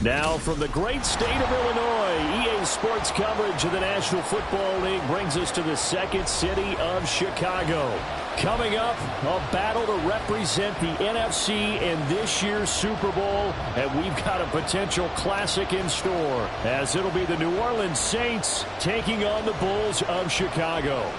Now from the great state of Illinois, EA Sports coverage of the National Football League brings us to the second city of Chicago. Coming up, a battle to represent the NFC in this year's Super Bowl, and we've got a potential classic in store, as it'll be the New Orleans Saints taking on the Bulls of Chicago.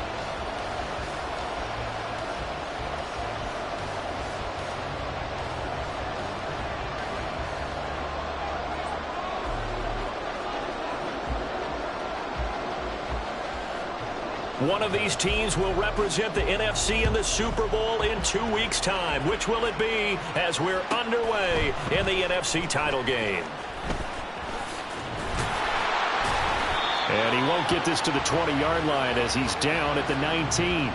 One of these teams will represent the NFC in the Super Bowl in 2 weeks' time. Which will it be as we're underway in the NFC title game? And he won't get this to the 20-yard line as he's down at the 19.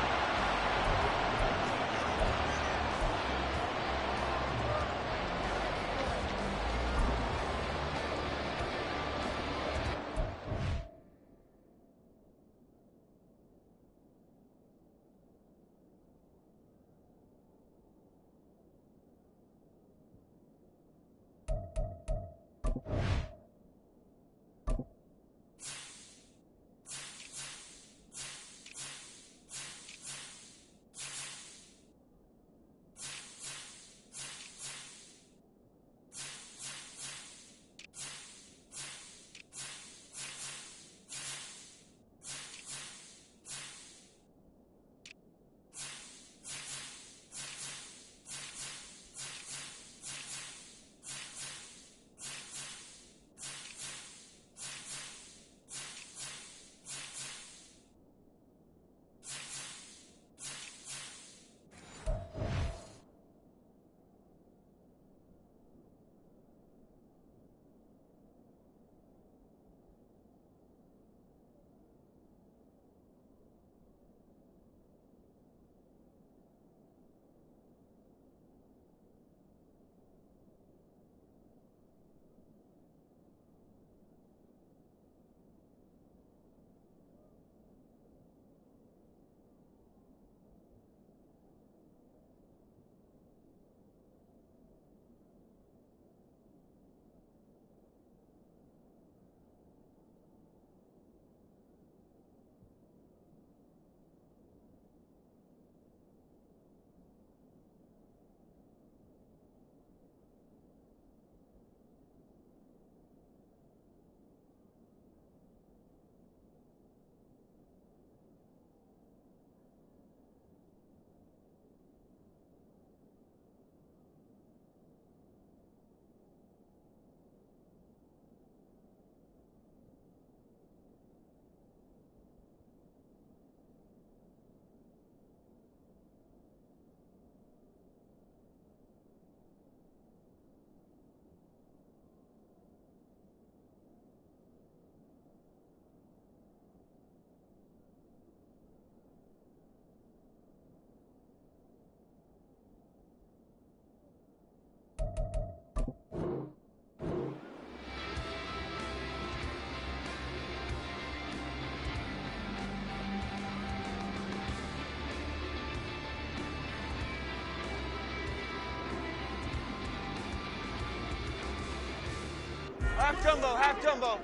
Half jumbo, half jumbo.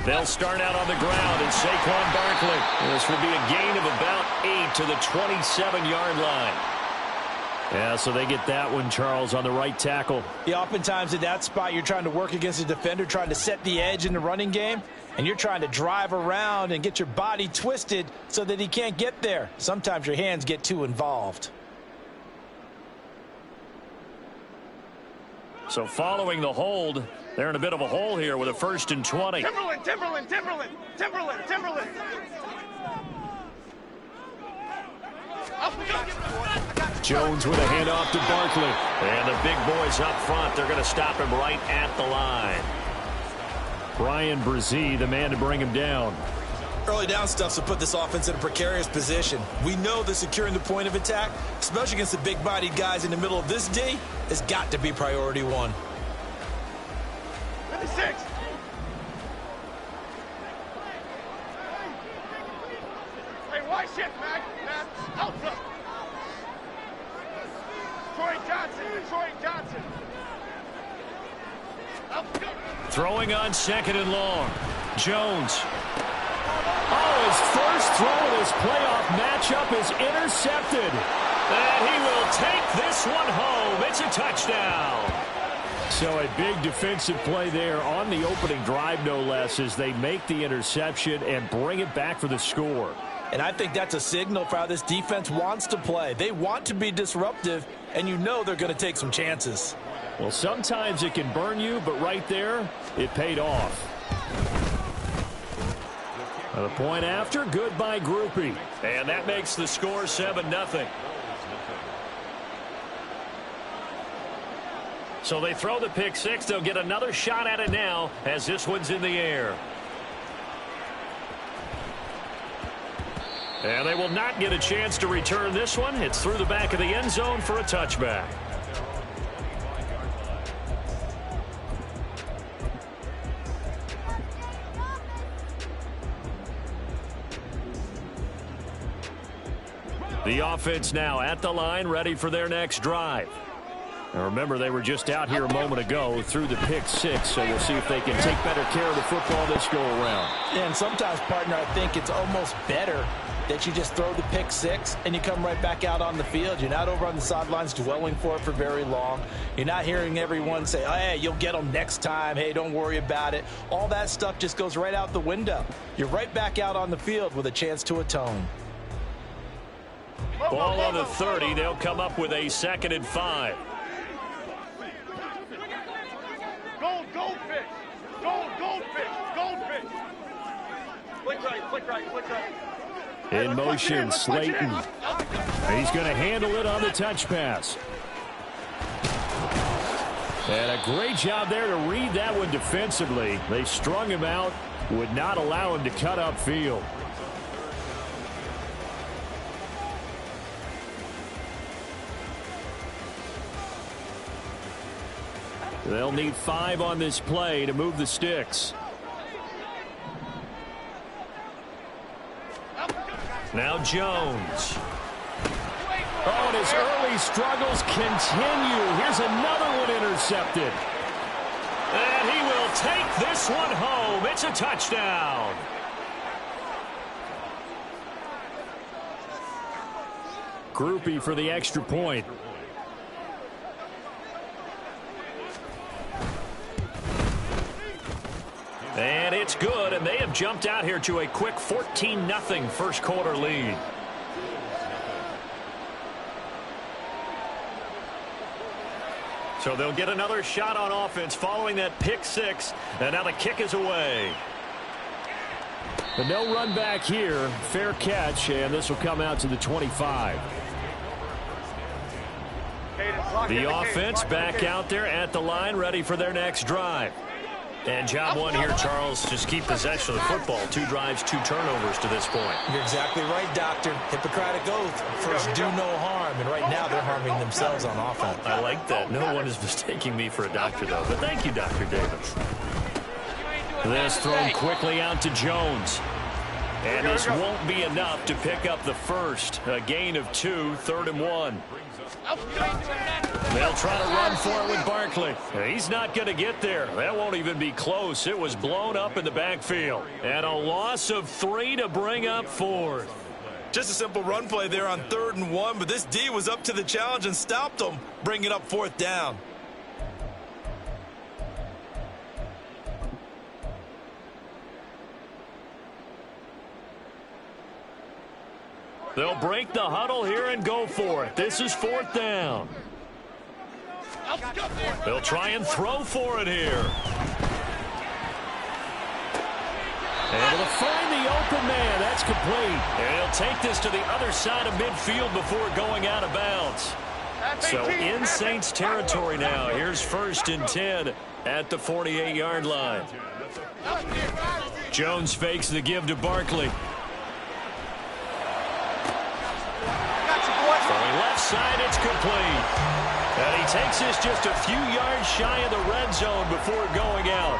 They'll start out on the ground, and Saquon Barkley. This will be a gain of about 8 to the 27-yard line. Yeah, so they get that one, Charles, on the right tackle. Yeah, oftentimes in that spot, you're trying to work against a defender, trying to set the edge in the running game, and you're trying to drive around and get your body twisted so that he can't get there. Sometimes your hands get too involved. So following the hold, they're in a bit of a hole here with a 1st and 20. Timberland, Timberland, Timberland, Timberland, Timberland. Jones with a handoff to Barkley. And the big boys up front, they're going to stop him right at the line. Brian Brzee, the man to bring him down. Early down stuff will put this offense in a precarious position. We know that securing the point of attack, especially against the big-bodied guys in the middle of this D, has got to be priority one. 56. Hey, why shift, Mac? Ultra. Throwing on 2nd and long. Jones. Oh, his first throw in his playoff matchup is intercepted. And he will take this one home. It's a touchdown. So a big defensive play there on the opening drive, no less, as they make the interception and bring it back for the score. And I think that's a signal for how this defense wants to play. They want to be disruptive, and you know they're going to take some chances. Well, sometimes it can burn you, but right there, it paid off. The point after, good by Groupie. And that makes the score 7-0. So they throw the pick six. They'll get another shot at it now as this one's in the air. And they will not get a chance to return this one. It's through the back of the end zone for a touchback. The offense now at the line, ready for their next drive. Now remember, they were just out here a moment ago through the pick six, so we'll see if they can take better care of the football this go around. And sometimes, partner, I think it's almost better that you just throw the pick six and you come right back out on the field. You're not over on the sidelines dwelling for it for very long. You're not hearing everyone say, oh, hey, you'll get them next time. Hey, don't worry about it. All that stuff just goes right out the window. You're right back out on the field with a chance to atone. Ball on the 30. They'll come up with a 2nd and 5. Goldfish. Goldfish. Flick right. In motion, Slayton. He's going to handle it on the touch pass. And a great job there to read that one defensively. They strung him out, would not allow him to cut upfield. They'll need 5 on this play to move the sticks. Now Jones. Oh, and his early struggles continue. Here's another one intercepted. And he will take this one home. It's a touchdown. Groupie for the extra point. And it's good, and they have jumped out here to a quick 14-0 first quarter lead. So they'll get another shot on offense following that pick six, and now the kick is away. But no run back here. Fair catch, and this will come out to the 25. The offense back out there at the line, ready for their next drive. And job one here, Charles, just keep possession of the football. 2 drives, 2 turnovers to this point. You're exactly right, Doctor. Hippocratic oath. First, do no harm. And right now, they're harming themselves on offense. I like that. No one is mistaking me for a doctor, though. But thank you, Dr. Davis. This thrown quickly out to Jones. And this won't be enough to pick up the first. A gain of 2, 3rd and 1. They'll try to run for it with Barkley. He's not going to get there. That won't even be close. It was blown up in the backfield. And a loss of 3 to bring up 4th. Just a simple run play there on 3rd and 1, but this D was up to the challenge and stopped them, bringing up 4th down. They'll break the huddle here and go for it. This is 4th down. They'll try and throw for it here. Able to find the open man. That's complete. And he'll take this to the other side of midfield before going out of bounds. So in Saints territory now. Here's 1st and 10 at the 48-yard line. Jones fakes the give to Barkley. From left side, it's complete. And he takes this just a few yards shy of the red zone before going out.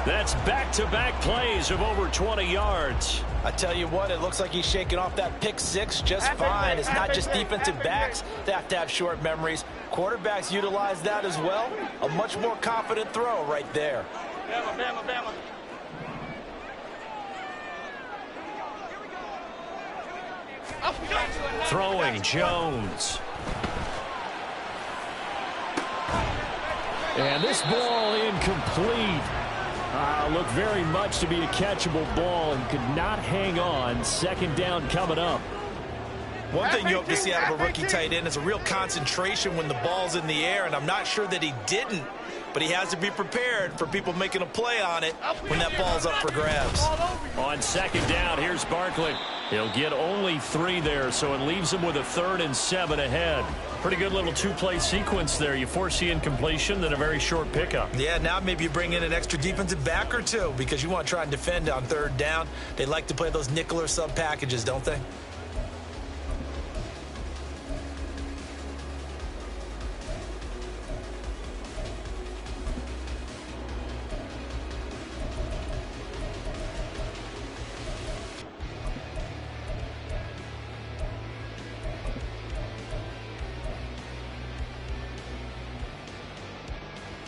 That's back-to-back plays of over 20 yards. I tell you what, it looks like he's shaking off that pick six just fine. It's not just defensive backs that have to have short memories. Quarterbacks utilize that as well. A much more confident throw right there. Bama, Bama, Bama. Throwing Jones. And this ball incomplete. Looked very much to be a catchable ball and could not hang on. Second down coming up. One thing you hope to see out of a rookie tight end is a real concentration when the ball's in the air, and I'm not sure that he didn't, but he has to be prepared for people making a play on it when that ball's up for grabs. On second down, here's Barkley. He'll get only 3 there, so it leaves him with a 3rd and 7 ahead. Pretty good little two-play sequence there. You force the incompletion, then a very short pickup. Yeah, now maybe you bring in an extra defensive back or two because you want to try and defend on 3rd down. They like to play those nickel or sub packages, don't they?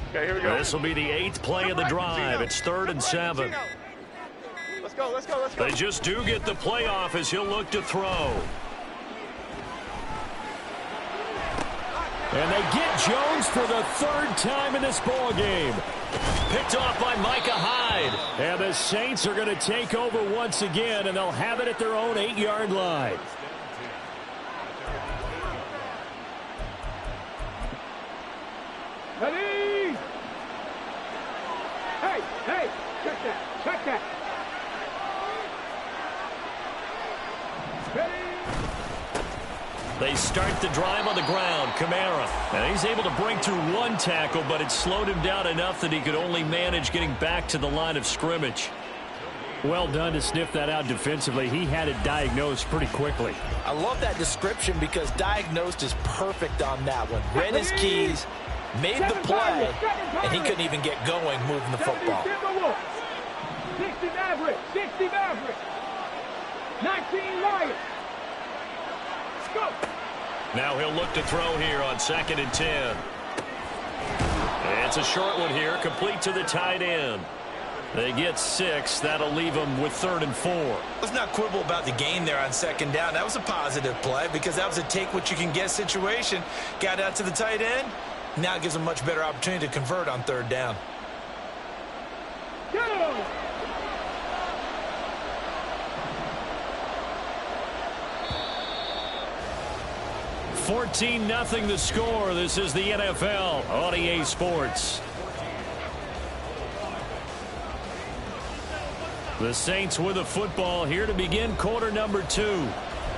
Okay, here we go. This will be the 8th play of the drive. It's 3rd and 7. Let's go, let's go, let's go. They just do get the play off as he'll look to throw. And they get Jones for the 3rd time in this ball game. Picked off by Micah Hyde. And the Saints are going to take over once again, and they'll have it at their own 8-yard line. Ready? Hey, hey, check that, check that. Ready? They start the drive on the ground. Kamara. And he's able to break through 1 tackle, but it slowed him down enough that he could only manage getting back to the line of scrimmage. Well done to sniff that out defensively. He had it diagnosed pretty quickly. I love that description because diagnosed is perfect on that one. Read his keys, made the play, and he couldn't even get going moving the football. 60 Maverick, 60 Maverick, 19 Lions. Go. Now he'll look to throw here on 2nd and 10. It's a short one here, complete to the tight end. They get 6. That'll leave them with 3rd and 4. Let's not quibble about the gain there on 2nd down. That was a positive play because that was a take-what-you-can-get situation. Got out to the tight end. Now it gives them a much better opportunity to convert on 3rd down. Go. 14-0 the score. This is the NFL on EA Sports. The Saints with the football here to begin quarter number 2,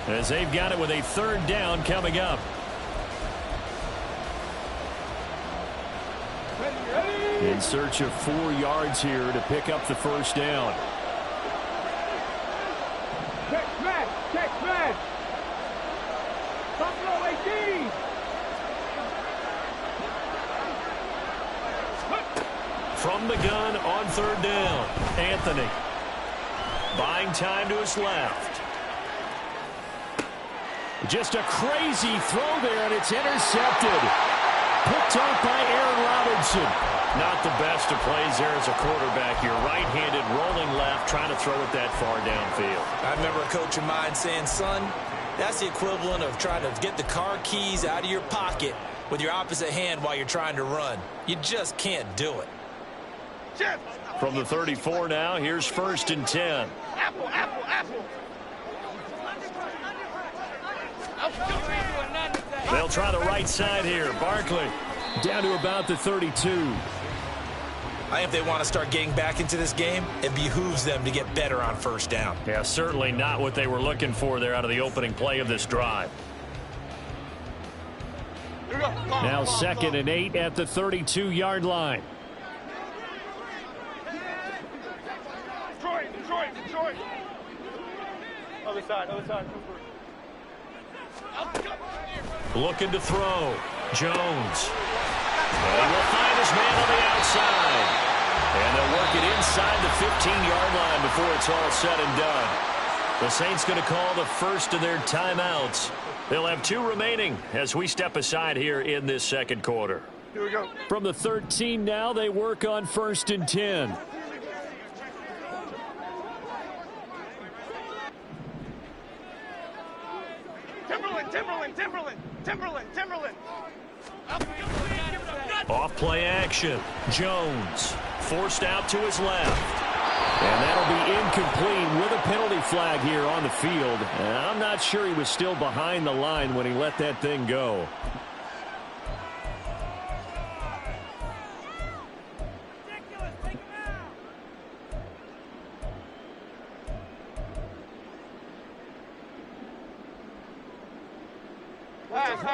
as they've got it with a 3rd down coming up. In search of 4 yards here to pick up the 1st down. Check man, check man. Buffalo 18. From the gun on 3rd down, Anthony. Buying time to his left. Just a crazy throw there, and it's intercepted. Picked up by Aaron Robinson. Not the best of plays there as a quarterback. You're right-handed, rolling left, trying to throw it that far downfield. I remember a coach of mine saying, son, that's the equivalent of trying to get the car keys out of your pocket with your opposite hand while you're trying to run. You just can't do it. From the 34 now, here's 1st and 10. Apple, apple, apple. They'll try the right side here. Barkley down to about the 32. I think if they want to start getting back into this game, it behooves them to get better on 1st down. Yeah, certainly not what they were looking for there out of the opening play of this drive. Now 2nd and 8 at the 32-yard line. Detroit. Other side, other side. Looking to throw. Jones. And he will find his man on the outside. And they'll work it inside the 15-yard line before it's all said and done. The Saints going to call the first of their timeouts. They'll have 2 remaining as we step aside here in this second quarter. Here we go. From the 13 now, they work on 1st and 10. Timberland. Off play action. Jones forced out to his left. And that'll be incomplete with a penalty flag here on the field. And I'm not sure he was still behind the line when he let that thing go.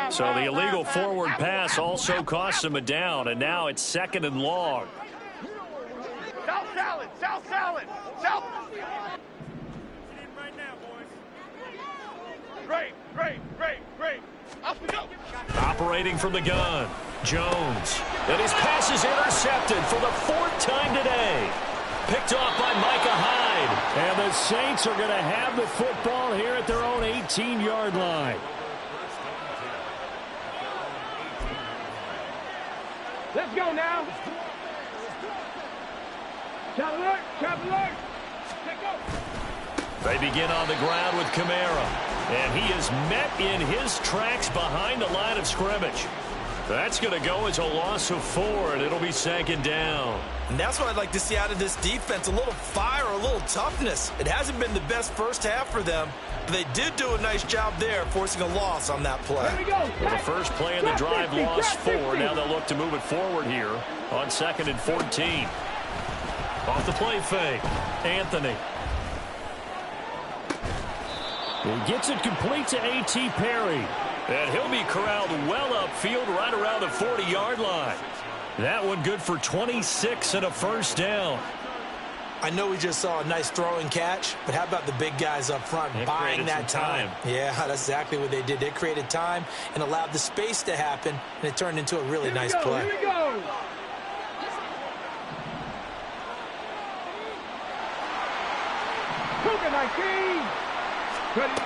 So the illegal forward pass also costs him a down, and now it's 2nd and long. South salad. Great. Up we go. Operating from the gun, Jones. And his pass is intercepted for the 4th time today. Picked off by Micah Hyde. And the Saints are going to have the football here at their own 18-yard line. Let's go now. Trap alert. Take go. They begin on the ground with Kamara. And he is met in his tracks behind the line of scrimmage. That's going to go as a loss of 4, and it'll be 2nd down. And that's what I'd like to see out of this defense, a little fire, a little toughness. It hasn't been the best first half for them, but they did do a nice job there, forcing a loss on that play. Here we go. Well, the first play in the drive lost 4. Now they'll look to move it forward here on 2nd and 14. Off the play fake, Anthony. He gets it complete to A.T. Perry. And he'll be corralled well upfield right around the 40-yard line. That one good for 26 and a first down. I know we just saw a nice throw and catch, but how about the big guys up front buying that time? Yeah, that's exactly what they did. They created time and allowed the space to happen, and it turned into a really nice play. Here we go. Cougar 19. Ready.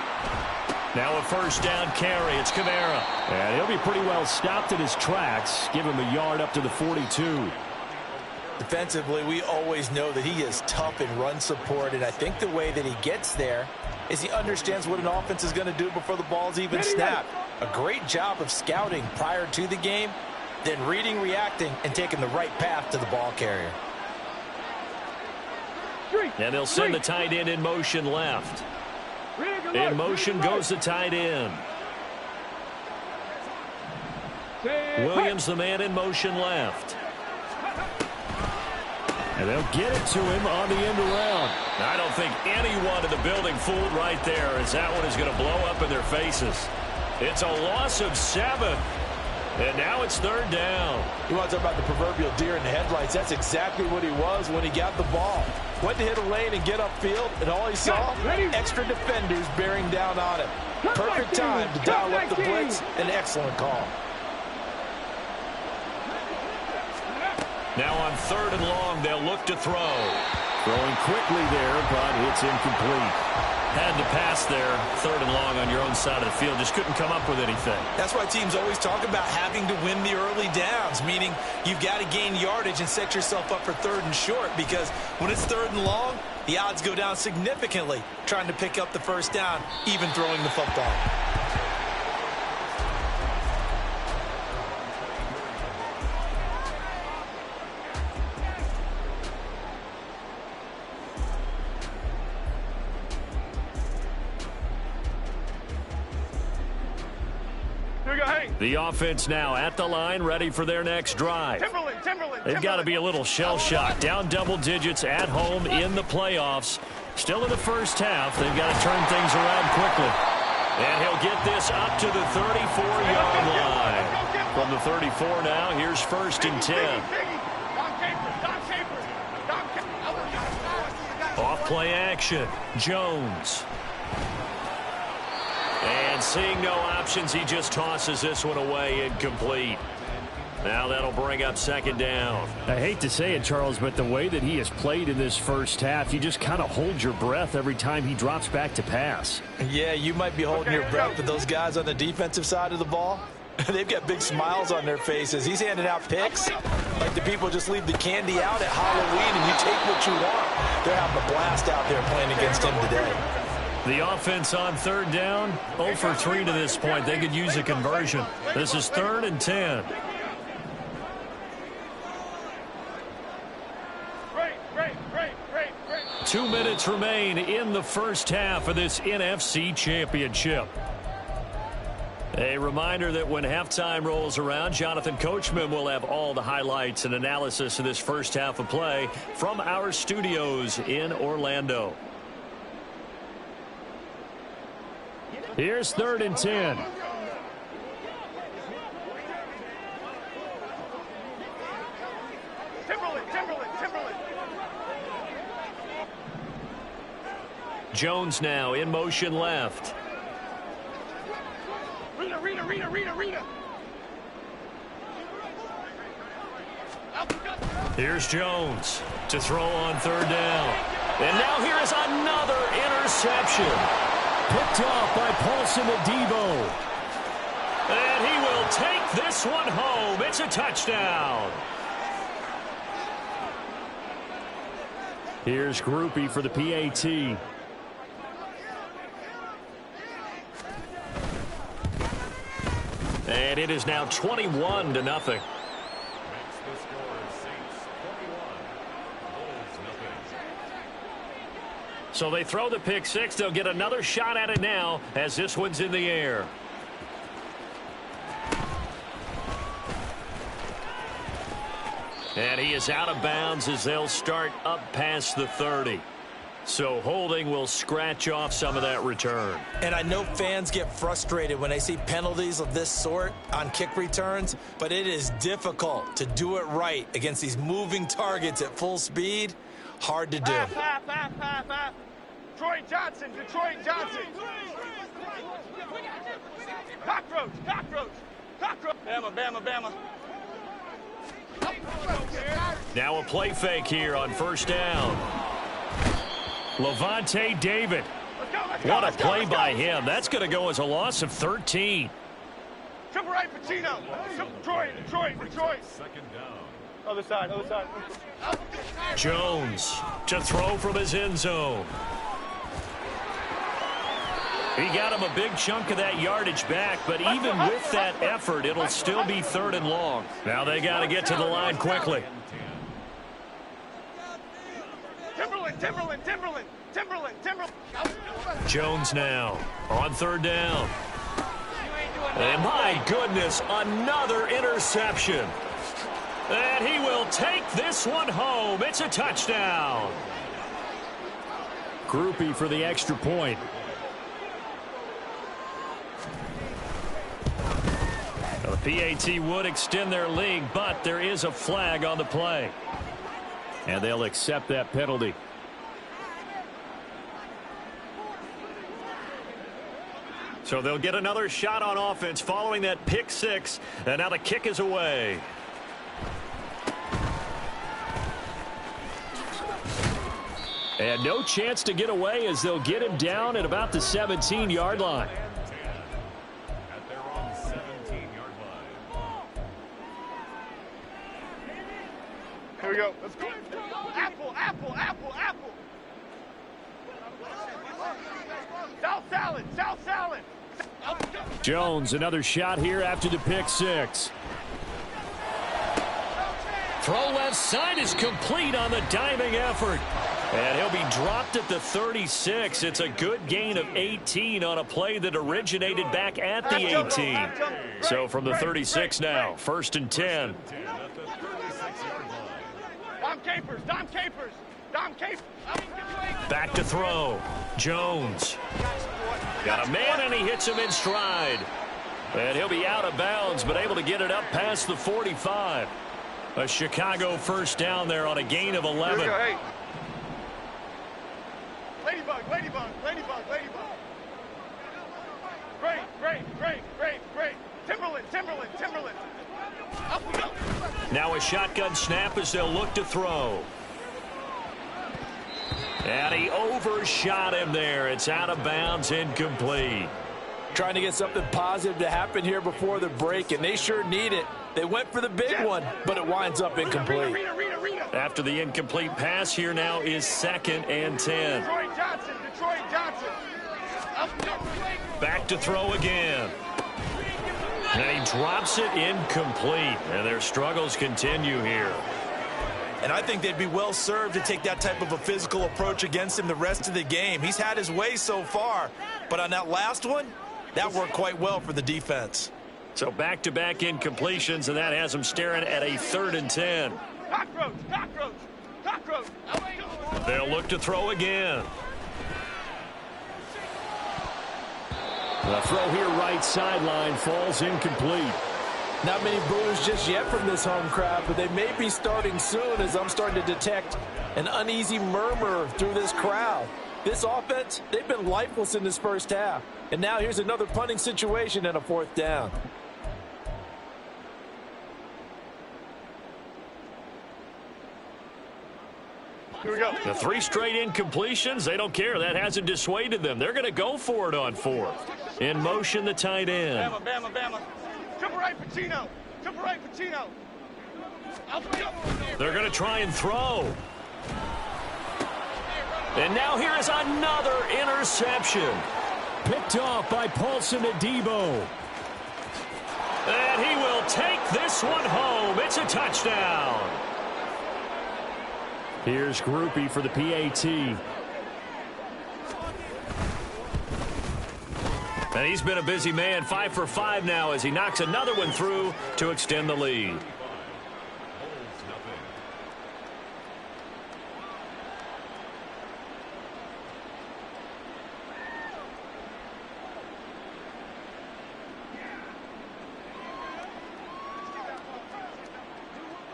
Now a first down carry. It's Kamara. And he'll be pretty well stopped in his tracks. Give him a yard up to the 42. Defensively, we always know that he is tough in run support, and I think the way that he gets there is he understands what an offense is going to do before the ball's even snapped. A great job of scouting prior to the game, then reading, reacting, and taking the right path to the ball carrier. And they'll send the tight end in motion left. In motion goes the tight end. Williams, the man in motion left. And they'll get it to him on the end around. I don't think anyone in the building fooled right there, as that one is going to blow up in their faces. It's a loss of 7. And now it's 3rd down. You want to talk about the proverbial deer in the headlights? That's exactly what he was when he got the ball. Went to hit a lane and get upfield, and all he saw, extra defenders bearing down on him. Perfect time to dial up the blitz. An excellent call. Now on 3rd and long, they'll look to throw. Throwing quickly there, but it's incomplete. Had to pass there, 3rd and long on your own side of the field. Just couldn't come up with anything. That's why teams always talk about having to win the early downs, meaning you've got to gain yardage and set yourself up for 3rd and short, because when it's 3rd and long, the odds go down significantly trying to pick up the first down, even throwing the football. The offense now at the line, ready for their next drive. They've got to be a little shell-shocked. Down double digits at home in the playoffs. Still in the first half. They've got to turn things around quickly. And he'll get this up to the 34-yard line. From the 34 now, here's 1st and 10. Off play action. Jones. And seeing no options, he just tosses this one away incomplete. Now that'll bring up second down. I hate to say it, Charles, but the way that he has played in this first half, you just kind of hold your breath every time he drops back to pass. Yeah, you might be holding your breath, but those guys on the defensive side of the ball, they've got big smiles on their faces. He's handing out picks like the people just leave the candy out at Halloween and you take what you want. They're having a blast out there playing against him today. The offense on third down, 0 for 3 to this point. They could use a conversion. This is 3rd and 10. 2 minutes remain in the first half of this NFC Championship. A reminder that when halftime rolls around, Jonathan Coachman will have all the highlights and analysis of this first half of play from our studios in Orlando. Here's 3rd and 10. Jones now in motion left. Rita. Here's Jones to throw on 3rd down. And now here is another interception. Picked off by Paulson Adebo. And he will take this one home. It's a touchdown. Here's Groupie for the PAT. And it is now 21-0. So they throw the pick six. They'll get another shot at it now as this one's in the air. And he is out of bounds as they'll start up past the 30. So holding will scratch off some of that return. And I know fans get frustrated when they see penalties of this sort on kick returns, but it is difficult to do it right against these moving targets at full speed. Hard to do. Detroit Johnson. Cockroach. Bama. Now a play fake here on 1st down. Levante David. What a play by him. That's going to go as a loss of 13. Triple right, Pacino. Detroit. Second down. Other side. Jones to throw from his end zone. He got him a big chunk of that yardage back, but even with that effort, it'll still be 3rd and long. Now they got to get to the line quickly. Timberland. Jones now on 3rd down. And my goodness, another interception. And he will take this one home. It's a touchdown. Groupie for the extra point. The PAT would extend their lead, but there is a flag on the play. And they'll accept that penalty. So they'll get another shot on offense following that pick six. And now the kick is away. And no chance to get away as they'll get him down at about the 17-yard line. At their own 17-yard line. Here we go. Let's go. Apple. South salad. Jones, another shot here after the pick six. Throw left side is complete on the diving effort. And he'll be dropped at the 36. It's a good gain of 18 on a play that originated back at the 18. So from the 36 now, 1st and 10. Dom Capers. Back to throw. Jones. Got a man, and he hits him in stride. And he'll be out of bounds, but able to get it up past the 45. A Chicago 1st down there on a gain of 11. Hey. Ladybug. Great. Timberland. Up we go. Now a shotgun snap as they'll look to throw. And he overshot him there. It's out of bounds, incomplete. Trying to get something positive to happen here before the break, and they sure need it. They went for the big one, but it winds up incomplete. After the incomplete pass, here now is 2nd and 10. Detroit Johnson. Back to throw again. And he drops it incomplete. And their struggles continue here. And I think they'd be well served to take that type of a physical approach against him the rest of the game. He's had his way so far, but on that last one, that worked quite well for the defense. So back-to-back incompletions, and that has them staring at a 3rd and 10. Cockroach. They'll look to throw again. The throw here right sideline falls incomplete. Not many boos just yet from this home crowd, but they may be starting soon as I'm starting to detect an uneasy murmur through this crowd. This offense, they've been lifeless in this first half. And now here's another punting situation and a 4th down. Here we go. The 3 straight incompletions, they don't care. That hasn't dissuaded them. They're going to go for it on 4th. In motion, the tight end. Bama. Triple right, Pacino. They're going to try and throw. And now here is another interception. Picked off by Paulson Adebo. And he will take this one home. It's a touchdown. Here's Groupie for the PAT. And he's been a busy man, 5 for 5 now as he knocks another one through to extend the lead.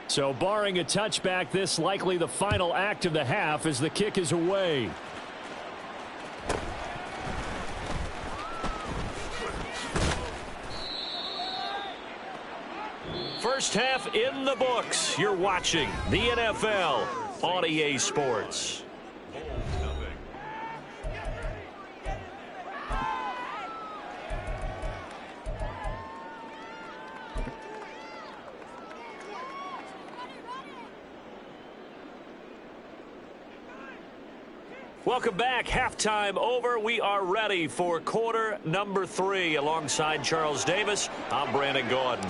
So barring a touchback, this likely the final act of the half as the kick is away. First half in the books. You're watching the NFL on EA Sports. Welcome back. Halftime over. We are ready for quarter number 3. Alongside Charles Davis, I'm Brandon Gordon.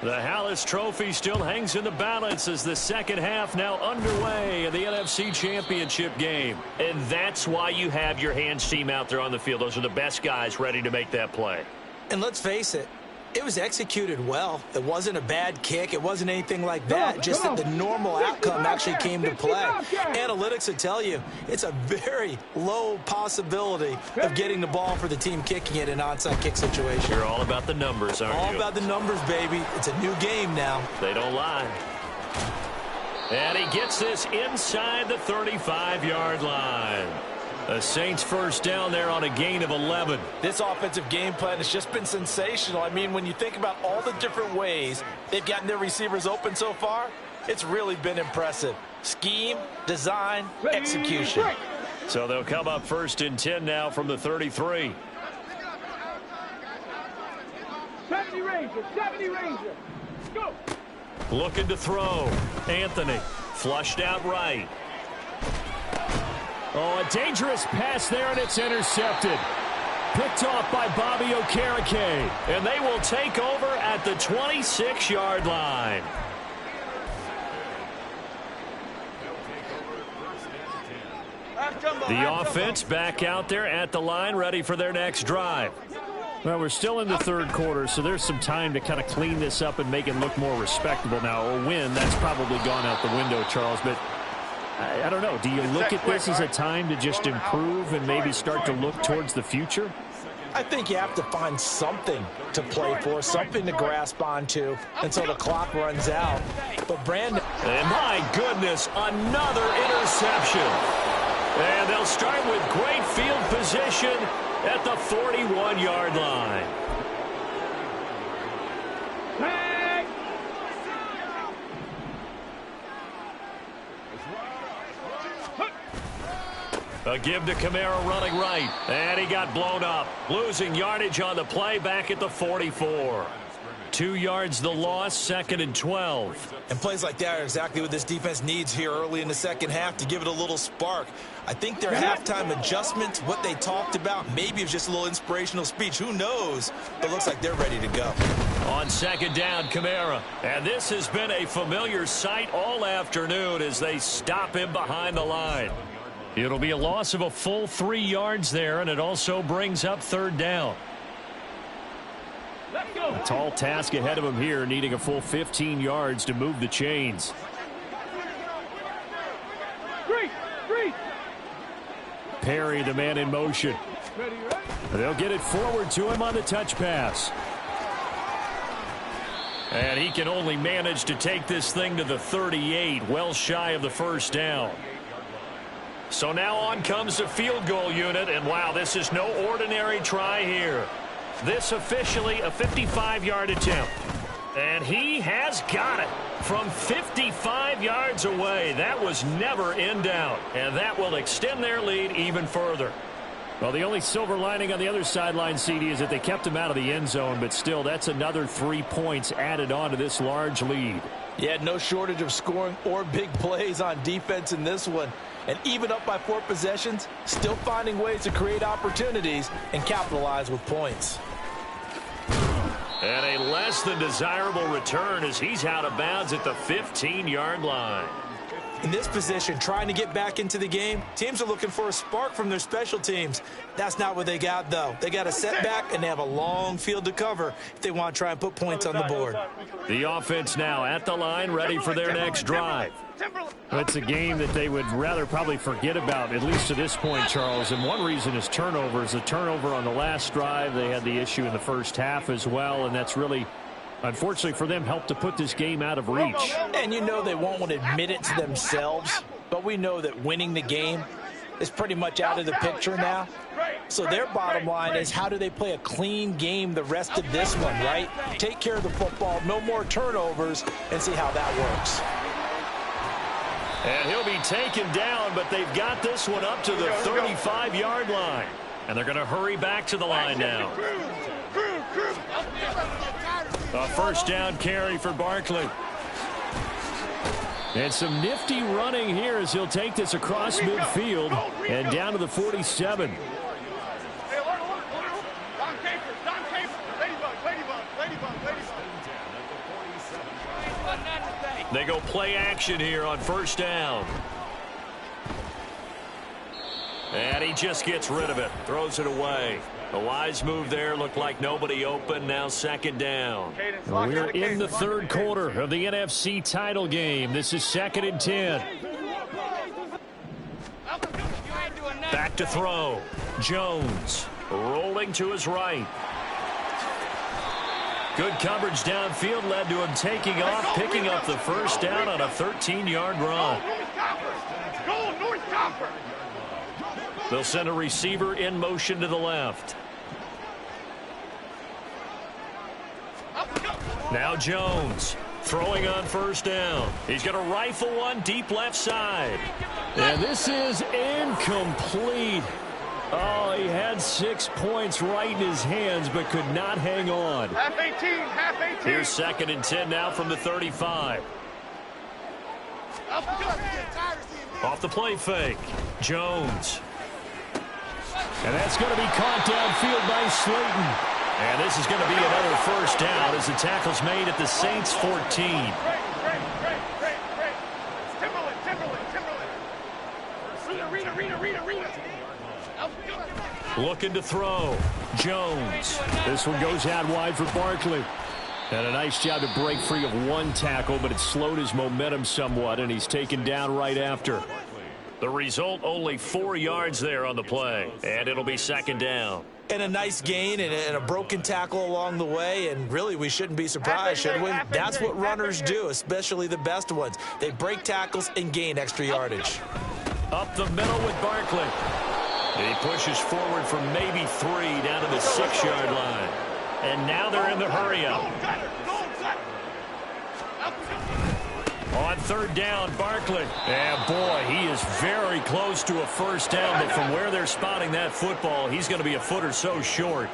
The Hallis Trophy still hangs in the balance as the second half now underway in the NFC Championship game. And that's why you have your hands team out there on the field. Those are the best guys ready to make that play. And let's face it, it was executed well. It wasn't a bad kick. It wasn't anything like that. Just that the normal outcome actually came to play. Analytics would tell you it's a very low possibility of getting the ball for the team kicking it in an onside kick situation. You're all about the numbers, aren't you? All about the numbers, baby. It's a new game now. They don't lie. And he gets this inside the 35-yard line. The Saints first down there on a gain of 11. This offensive game plan has just been sensational. I mean, when you think about all the different ways they've gotten their receivers open so far, it's really been impressive. Scheme, design, execution. So they'll come up 1st and 10 now from the 33. 70 Ranger. Go. Looking to throw. Anthony flushed out right. Oh, a dangerous pass there, and it's intercepted. Picked off by Bobby Okereke. And they will take over at the 26-yard line. The offense back out there at the line, ready for their next drive. Well, we're still in the third quarter, so there's some time to kind of clean this up and make it look more respectable. Now, a win, that's probably gone out the window, Charles, but I don't know. Do you look at this as a time to just improve and maybe start to look towards the future? I think you have to find something to play for, something to grasp onto until the clock runs out. But Brandon... And my goodness, another interception. And they'll start with great field position at the 41-yard line. A give to Kamara running right. And he got blown up. Losing yardage on the play back at the 44. 2 yards the loss, 2nd and 12. And plays like that are exactly what this defense needs here early in the second half to give it a little spark. I think their halftime adjustments, what they talked about, maybe it was just a little inspirational speech. Who knows? But it looks like they're ready to go. On 2nd down, Kamara. And this has been a familiar sight all afternoon as they stop him behind the line. It'll be a loss of a full 3 yards there, and it also brings up 3rd down. A tall task ahead of him here, needing a full 15 yards to move the chains. Perry, the man in motion. They'll get it forward to him on the touch pass. And he can only manage to take this thing to the 38, well shy of the 1st down. So now on comes the field goal unit, and wow, this is no ordinary try here. This officially a 55-yard attempt. And he has got it from 55 yards away. That was never in doubt, and that will extend their lead even further. Well, the only silver lining on the other sideline, CD, is that they kept him out of the end zone, but still, that's another 3 points added on to this large lead. Yeah, no shortage of scoring or big plays on defense in this one. And even up by 4 possessions, still finding ways to create opportunities and capitalize with points. And a less than desirable return as he's out of bounds at the 15-yard line. In this position, trying to get back into the game, teams are looking for a spark from their special teams. That's not what they got, though. They got a setback, and they have a long field to cover if they want to try and put points on the board. The offense now at the line, ready for their next drive. It's a game that they would rather probably forget about, at least to this point, Charles. And one reason is turnovers. The turnover on the last drive, they had the issue in the first half as well, and that's really, unfortunately for them, helped to put this game out of reach. And you know they won't want to admit it to themselves, but we know that winning the game is pretty much out of the picture now. So their bottom line is, how do they play a clean game the rest of this one, right? Take care of the football, no more turnovers, and see how that works. And he'll be taken down, but they've got this one up to the 35-yard line. And they're going to hurry back to the line now. A 1st down carry for Barkley. And some nifty running here as he'll take this across midfield and down to the 47. They go play action here on 1st down. And he just gets rid of it, throws it away. A wise move there, looked like nobody open, now 2nd down. We're in the 3rd quarter of the NFC title game. This is 2nd and 10. Back to throw. Jones rolling to his right. Good coverage downfield led to him taking off, picking up the 1st down on a 13-yard run. They'll send a receiver in motion to the left. Now Jones throwing on 1st down. He's going to rifle one deep left side. And this is incomplete. Oh, he had 6 points right in his hands, but could not hang on. Half 18, half 18. Here's 2nd and 10 now from the 35. Off the play fake. Jones. And that's going to be caught downfield by Slayton. And this is going to be another 1st down as the tackle's made at the Saints' 14. Looking to throw. Jones. This one goes out wide for Barkley. And a nice job to break free of one tackle, but it slowed his momentum somewhat, and he's taken down right after. The result, only 4 yards there on the play, and it'll be 2nd down. And a nice gain and a broken tackle along the way, and really we shouldn't be surprised, should we? That's what runners do, especially the best ones. They break tackles and gain extra yardage. Up the middle with Barkley. He pushes forward for maybe 3 down to the 6-yard line. And now they're in the hurry-up. On third down, Barkley. And boy, he is very close to a first down, but from where they're spotting that football, he's going to be a foot or so short.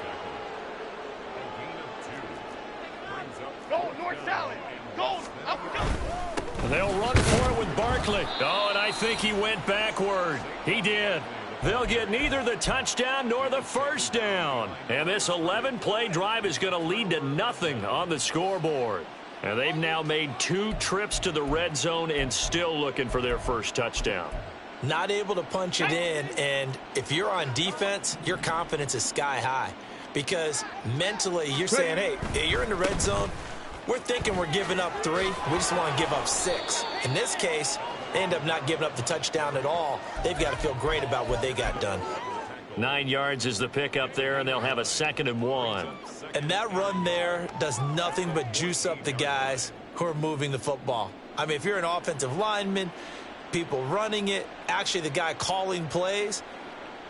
Go, North Salad. Go, up, go. They'll run for it with Barkley. Oh, and I think he went backward. He did. They'll get neither the touchdown nor the first down. And this 11-play drive is going to lead to nothing on the scoreboard. And they've now made 2 trips to the red zone and still looking for their first touchdown. Not able to punch it in, and if you're on defense, your confidence is sky high. Because mentally, you're saying, hey, you're in the red zone. We're thinking we're giving up 3. We just want to give up 6. In this case, they end up not giving up the touchdown at all. They've got to feel great about what they got done. 9 yards is the pickup there, and they'll have a 2nd and 1. And that run there does nothing but juice up the guys who are moving the football. I mean, if you're an offensive lineman, people running it, actually the guy calling plays,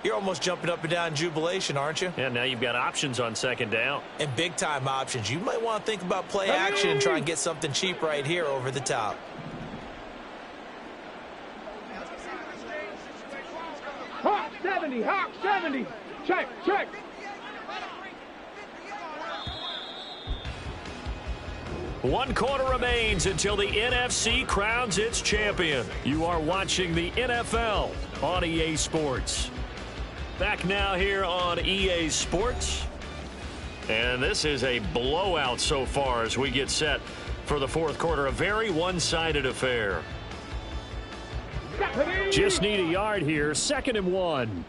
you're almost jumping up and down in jubilation, aren't you? Yeah, now you've got options on 2nd down. And big-time options. You might want to think about play action and try and get something cheap right here over the top. Hawk 70, Hawk 70. Check, check. One quarter remains until the NFC crowns its champion. You are watching the NFL on EA Sports. Back now here on EA Sports. And this is a blowout so far as we get set for the 4th quarter. A very one-sided affair. Just need a yard here. 2nd and 1.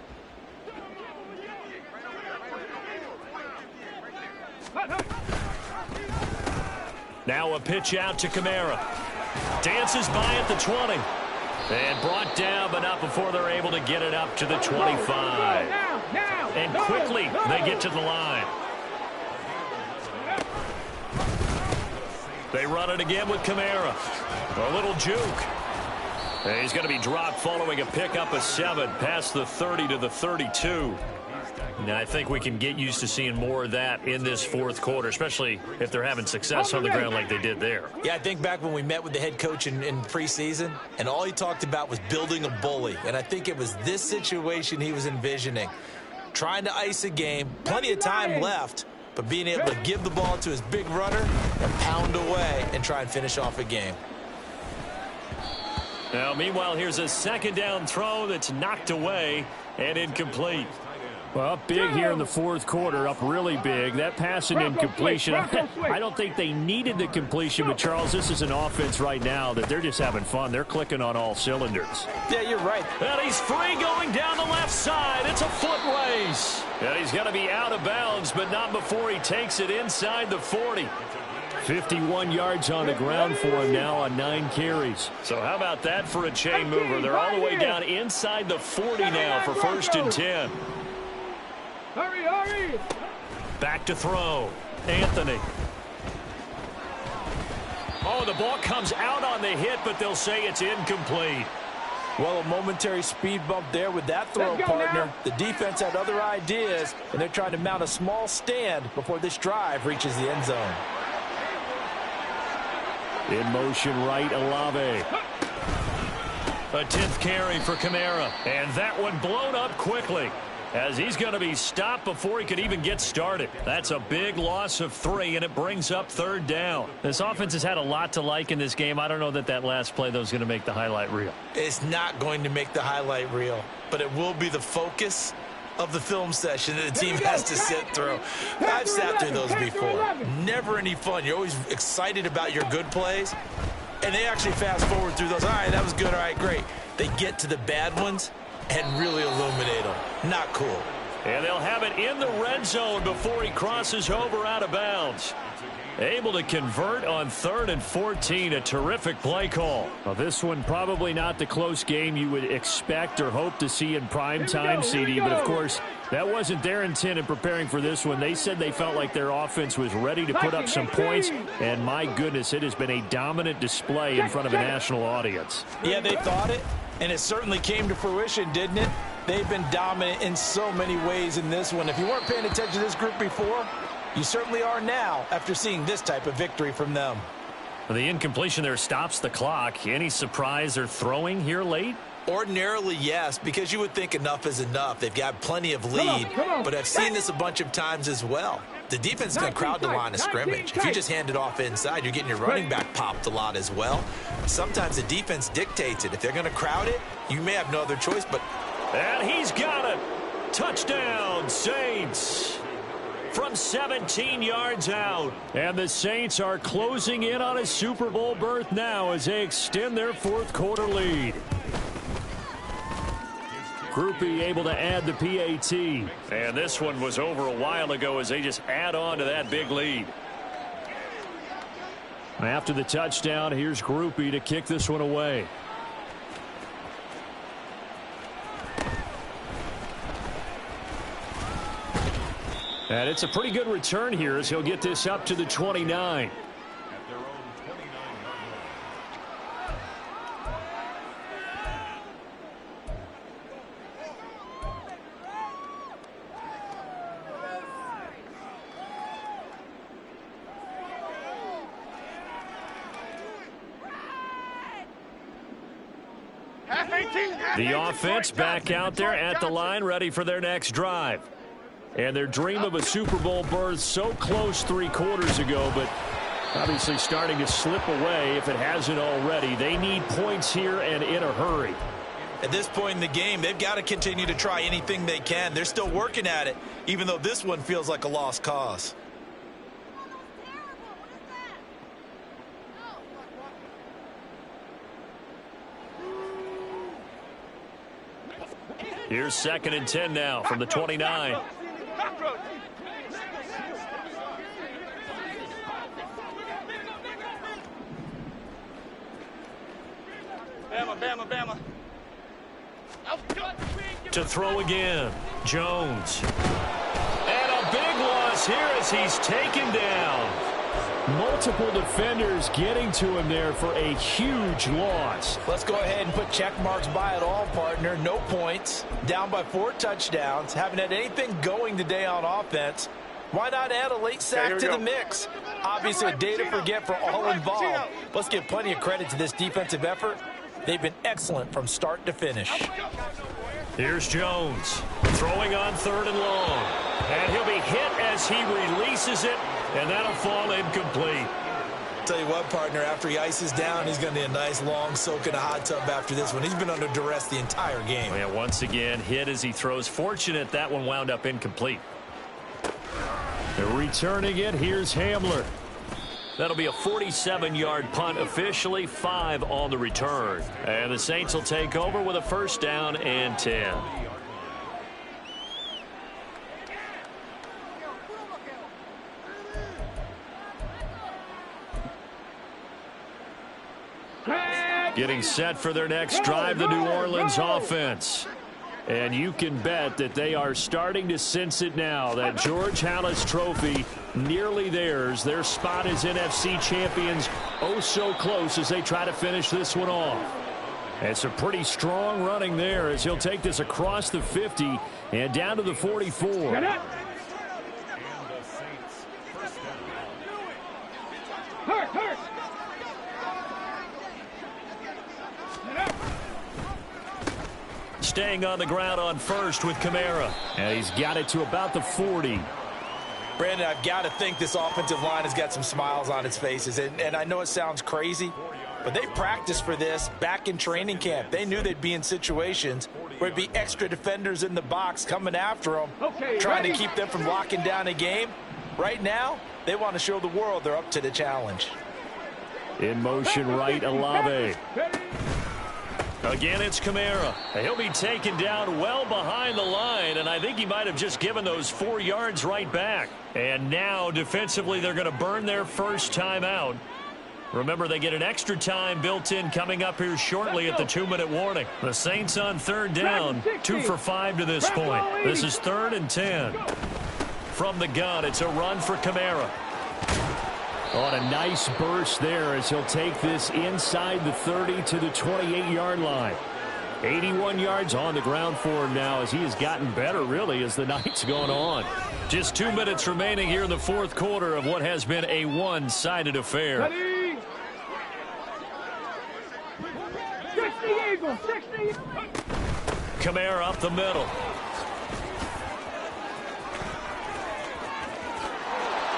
Now a pitch out to Kamara. Dances by at the 20. And brought down, but not before they're able to get it up to the 25. And quickly they get to the line. They run it again with Kamara. A little juke. And he's going to be dropped following a pickup of 7 past the 30 to the 32. Now, I think we can get used to seeing more of that in this 4th quarter, especially if they're having success on the ground like they did there. Yeah, I think back when we met with the head coach in preseason, and all he talked about was building a bully. And I think it was this situation he was envisioning. Trying to ice a game, plenty of time left, but being able to give the ball to his big runner and pound away and try and finish off a game. Now, meanwhile, here's a 2nd down throw that's knocked away and incomplete. Well, up big here in the 4th quarter, up really big. That pass and incompletion, I don't think they needed the completion, but, Charles, this is an offense right now that they're just having fun. They're clicking on all cylinders. Yeah, you're right. And he's free going down the left side. It's a foot race. And he's going to be out of bounds, but not before he takes it inside the 40. 51 yards on the ground for him now on 9 carries. So how about that for a chain mover? They're all the way down inside the 40 now for 1st and 10. Hurry, hurry! Back to throw. Anthony. Oh, the ball comes out on the hit, but they'll say it's incomplete. Well, a momentary speed bump there with that throw, partner. The defense had other ideas, and they're trying to mount a small stand before this drive reaches the end zone. In motion right, Olave. A 10th carry for Kamara. And that one blown up quickly, as he's going to be stopped before he could even get started. That's a big loss of 3, and it brings up 3rd down. This offense has had a lot to like in this game. I don't know that last play, though, is going to make the highlight reel. It's not going to make the highlight reel, but it will be the focus of the film session that the team has to sit through. I've sat through those before. Never any fun. You're always excited about your good plays, and they actually fast forward through those. All right, that was good. All right, great. They get to the bad ones and really illuminate them. Not cool. And they'll have it in the red zone before he crosses over out of bounds. Able to convert on 3rd and 14. A terrific play call. Well, this one probably not the close game you would expect or hope to see in prime time, CD. But, of course, that wasn't their intent in preparing for this one. They said they felt like their offense was ready to put up some points. And, my goodness, it has been a dominant display in front of a national audience. Yeah, they thought it, and it certainly came to fruition, didn't it? They've been dominant in so many ways in this one. If you weren't paying attention to this group before, you certainly are now after seeing this type of victory from them. The incompletion there stops the clock. Any surprise they're throwing here late? Ordinarily, yes, because you would think enough is enough. They've got plenty of lead, but I've seen this a bunch of times as well. The defense is going to crowd the line of scrimmage. If you just hand it off inside, you're getting your running back popped a lot as well. Sometimes the defense dictates it. If they're going to crowd it, you may have no other choice, but... And he's got it. Touchdown, Saints. From 17 yards out. And the Saints are closing in on a Super Bowl berth now as they extend their fourth quarter lead. Groupie able to add the PAT. And this one was over a while ago as they just add on to that big lead. After the touchdown, here's Groupie to kick this one away. And it's a pretty good return here as he'll get this up to the 29. The offense back out there at the line, ready for their next drive. And their dream of a Super Bowl berth so close 3 quarters ago, but obviously starting to slip away if it hasn't already. They need points here and in a hurry. At this point in the game, they've got to continue to try anything they can. They're still working at it, even though this one feels like a lost cause. Here's 2nd and 10 now from the 29. Bama. To throw again, Jones. And a big loss here as he's taken down. Multiple defenders getting to him there for a huge loss. Let's go ahead and put check marks by it all, partner. No points. Down by 4 touchdowns. Haven't had anything going today on offense. Why not add a late sack to the mix? Obviously a day to forget for all involved. Let's give plenty of credit to this defensive effort. They've been excellent from start to finish. Here's Jones throwing on 3rd and long. And he'll be hit as he releases it. And that'll fall incomplete. Tell you what, partner, after he ices down, he's going to need a nice long soak in a hot tub after this one. He's been under duress the entire game. Yeah, once again, hit as he throws. Fortunate that one wound up incomplete. Returning it, here's Hamler. That'll be a 47-yard punt officially, 5 on the return. And the Saints will take over with a 1st down and 10. Getting set for their next drive, the New Orleans offense. And you can bet that they are starting to sense it now. That George Halas trophy nearly theirs. Their spot as NFC champions oh so close as they try to finish this one off. It's a pretty strong running there as he'll take this across the 50 and down to the 44. Staying on the ground on 1st with Kamara. And he's got it to about the 40. Brandon, I've got to think this offensive line has got some smiles on its faces. And I know it sounds crazy, but they practiced for this back in training camp. They knew they'd be in situations where there'd be extra defenders in the box coming after them, trying to keep them from locking down a game. Right now, they want to show the world they're up to the challenge. In motion right, Olave. Again, it's Kamara. He'll be taken down well behind the line, and I think he might have just given those 4 yards right back. And now, defensively, they're going to burn their first time out. Remember, they get an extra time built in coming up here shortly at the 2-minute warning. The Saints on 3rd down, 2 for 5 to this point. This is 3rd and 10. From the gun, it's a run for Kamara. On a nice burst there as he'll take this inside the 30 to the 28-yard line. 81 yards on the ground for him now as he has gotten better, really, as the night's gone on. Just 2 minutes remaining here in the 4th quarter of what has been a one-sided affair. Kamara up the middle.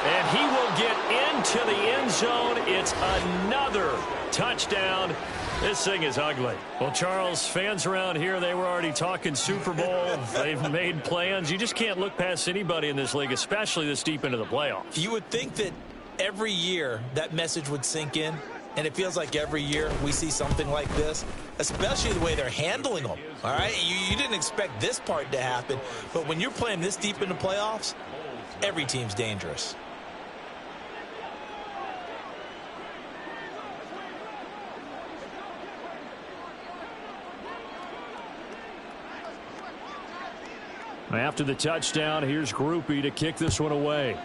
And he will get into the end zone. It's another touchdown. This thing is ugly. Well, Charles, fans around here, they were already talking Super Bowl. They've made plans. You just can't look past anybody in this league, especially this deep into the playoffs. You would think that every year that message would sink in, and it feels like every year we see something like this, especially the way they're handling them. All right, you didn't expect this part to happen, but when you're playing this deep into playoffs, every team's dangerous. After the touchdown, here's Groupie to kick this one away.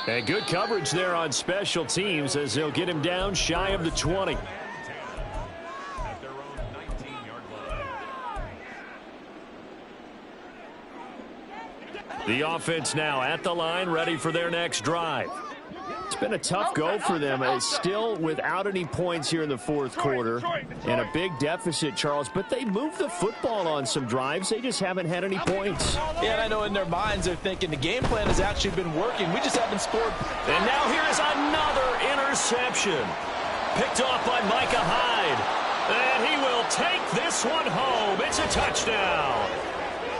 And good coverage there on special teams as they'll get him down shy of the 20. The offense now at the line, ready for their next drive. It's been a tough go for them. Still without any points here in the fourth quarter and a big deficit, Charles. But they moved the football on some drives. They just haven't had any points. Yeah, and I know in their minds they're thinking the game plan has actually been working. We just haven't scored. And now here is another interception. Picked off by Micah Hyde. And he will take this one home. It's a touchdown.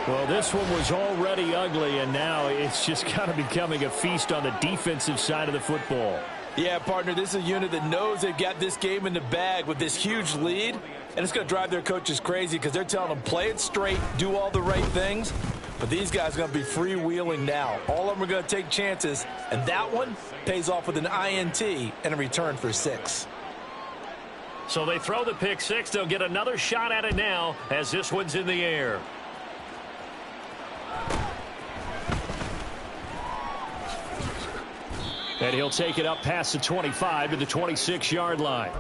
Well, this one was already ugly, and now it's just kind of becoming a feast on the defensive side of the football. Yeah, partner, this is a unit that knows they've got this game in the bag with this huge lead, and it's going to drive their coaches crazy because they're telling them play it straight, do all the right things. But these guys are going to be freewheeling now. All of them are going to take chances, and that one pays off with an INT and a return for 6. So they throw the pick 6. They'll get another shot at it now as this one's in the air. And he'll take it up past the 25 to the 26-yard line.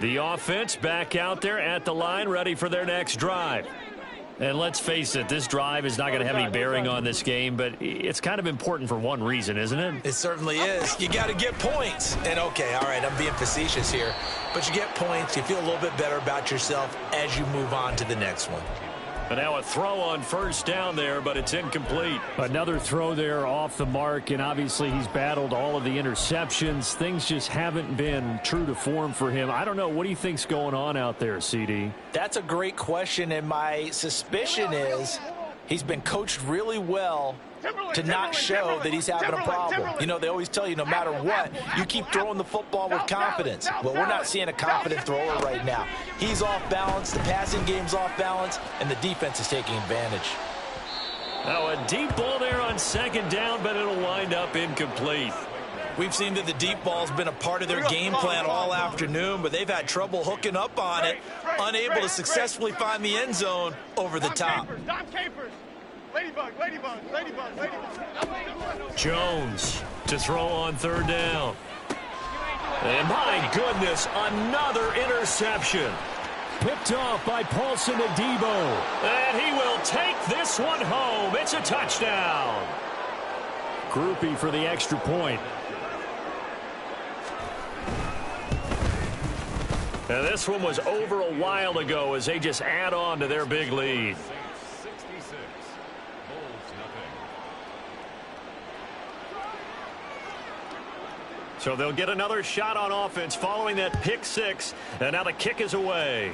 The offense back out there at the line, ready for their next drive. And let's face it, this drive is not going to have any bearing on this game, but it's kind of important for one reason, isn't it? It certainly is. You got to get points. And, okay, all right, I'm being facetious here. But you get points, you feel a little bit better about yourself as you move on to the next one. And now a throw on first down there, but it's incomplete. Another throw there off the mark, and obviously he's battled all of the interceptions. Things just haven't been true to form for him. I don't know. What do you think's going on out there, CD? That's a great question, and my suspicion is he's been coached really well to not show that he's having a problem. You know, they always tell you no matter what, you keep throwing the football with confidence. Well, we're not seeing a confident thrower right now. He's off balance, the passing game's off balance, and the defense is taking advantage. Now a deep ball there on second down, but it'll wind up incomplete. We've seen that the deep ball's been a part of their game plan all afternoon, but they've had trouble hooking up on it, unable to successfully find the end zone over the top. Jones to throw on third down. And my goodness, another interception. Picked off by Paulson Adebo. And he will take this one home. It's a touchdown. Groupie for the extra point. And this one was over a while ago as they just add on to their big lead. So they'll get another shot on offense following that pick 6. And now the kick is away.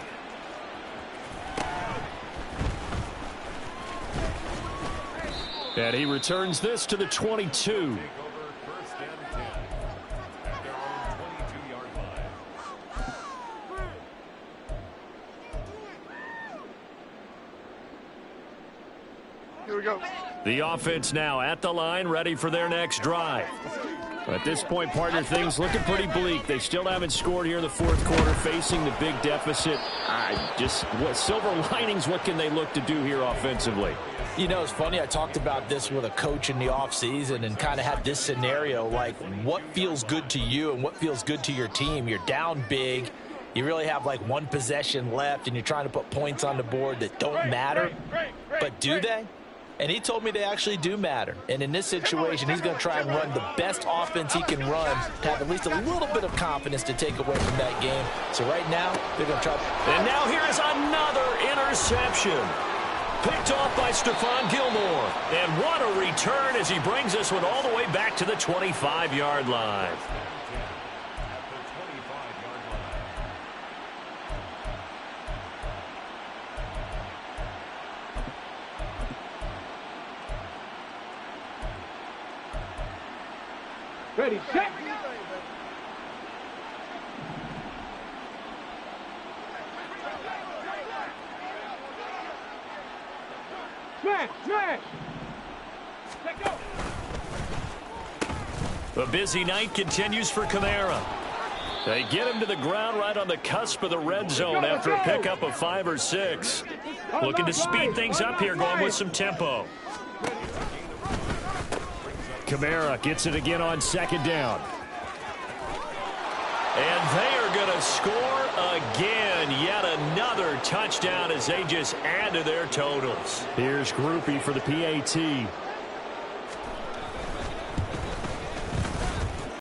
And he returns this to the 22. Here we go. The offense now at the line, ready for their next drive. At this point, partner, things looking pretty bleak. They still haven't scored here in the fourth quarter, facing the big deficit. What silver linings, what can they look to do here offensively? You know, it's funny. I talked about this with a coach in the offseason and kind of had this scenario, like what feels good to you and what feels good to your team. You're down big. You really have like one possession left, and you're trying to put points on the board that don't matter. But do they? And he told me they actually do matter. And in this situation, he's going to try and run the best offense he can run to have at least a little bit of confidence to take away from that game. So right now, they're going to try. And now here is another interception. Picked off by Stephon Gilmore. And what a return as he brings this one all the way back to the 25-yard line. Ready, set. Smash, smash. Let go. A busy night continues for Kamara. They get him to the ground right on the cusp of the red zone after a pickup of 5 or 6. Looking to speed things up here, going with some tempo. Kamara gets it again on 2nd down. And they are going to score again. Yet another touchdown as they just add to their totals. Here's Groupie for the PAT.